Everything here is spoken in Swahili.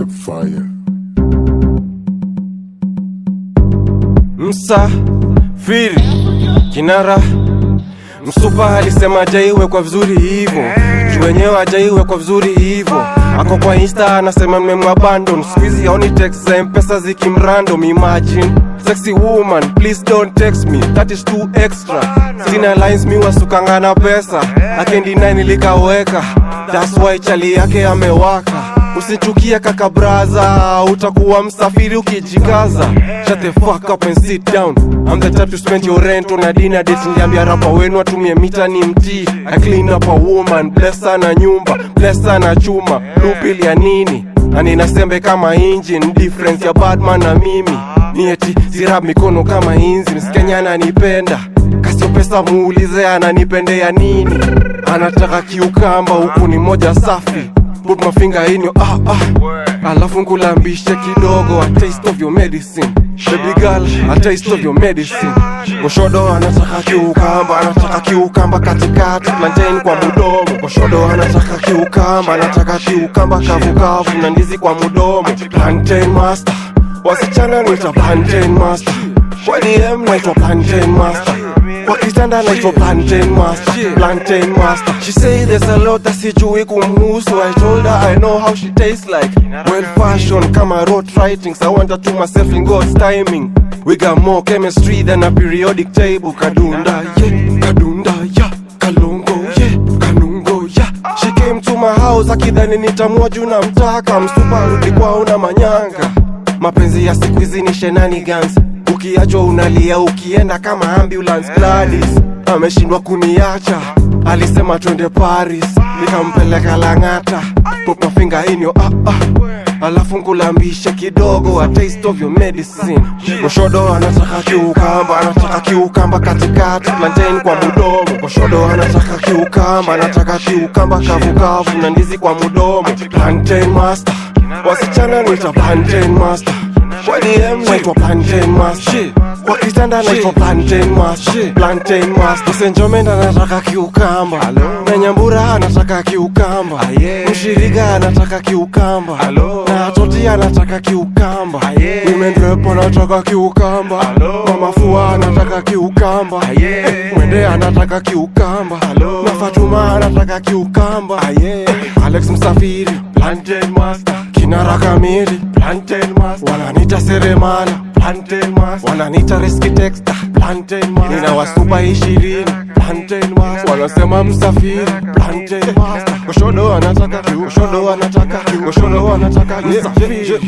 the fire. Msafiri kinara msupa alisema hajaiwe kwa vizuri hivo, juu wenyewe hajaiwe kwa vizuri hivo. Ako kwa Insta anasema nimemwabandon, squeezy haoni text za M-Pesa zikimrandom. Imagine sexy woman please don't text me, that is too extra. Sina lines mi wasukanga na pesa, akendi 9 nilikaweka, that's why chali yake amewaka. Usichukia kaka braza, utakuwa msafiri ukijikaza. Shut the fuck up and sit down, I'm the type to spend your rent on a dinner date. Niliambia rapa wenu atumie mita ni mtii. I clean up a woman, bless sana nyumba, bless sana chuma. Blue pill ya nini? Na ninasembe kama engine, difference ya Batman na mimi ni eti zirab mikono kama inzi. Msikenya ananipenda, kasio pesa muulize ananipendea nini. Anataka kiukamba huku ni moja safi, put my finger in your alafu nkulambishe kidogo, a taste of your medicine. Baby girl, a taste of your medicine. Goshodo anataka kiukamba, anataka kiukamba katikati, plantain kwa mudomo. Goshodo anataka kiukamba, anataka kiukamba kavu kavu na ndizi kwa mudomo. Plantain master, wasichana nita plantain master. Kwa DM naitwa plantain master, kwa kitanda naitwa plantain master. Plantain master. She say there's a lot that sijui kumhusu. I told her I know how she tastes like. Well fashion kama road writing, so I want her to myself in God's timing. We got more chemistry than a periodic table. Kadunda, yeah, kadunda, yeah, kalongo, yeah, kanungo, yeah. She came to my house akidhani nitamua juu na mtaka. Msupa rudi kwao na manyanga. Mapenzi ya siku hizi ni shenanigans, ukiachwa unalia ukienda kama ambulance. Gladys ameshindwa kuniacha, alisema twende Paris, nikampeleka Langata. Put my finger in your alafu nkulambishe kidogo, a taste of your medicine. Goshodo anataka kiukamba, anataka kiukamba katikati, plantain kwa mudomo. Goshodo anataka kiukamba, anataka kiukamba kavu kavu na ndizi kwa mudomo. Plantain master, wasichana nita plantain master. Kwa DM naitwa plantain master, kwa kitanda naitwa plantain master. Plantain master. Senjomenda anataka kiukamba, na Nyambura anataka kiukamba, Mshirika anataka kiukamba, na Toti anataka kiukamba, Women rep anataka kiukamba, Mama Fua anataka kiukamba, Mwende anataka kiukamba, na Fatuma anataka kiukamba. Alex Msafiri plantain master, Kinara Kamili plantain master, wananita Seremala plantain master, wananita Risky Texter plantain master, nina wasupa 20 plantain master, wanasema Msafiri plantain master. Goshodo anataka, Goshodo anataka, Goshodo anataka Msafiri.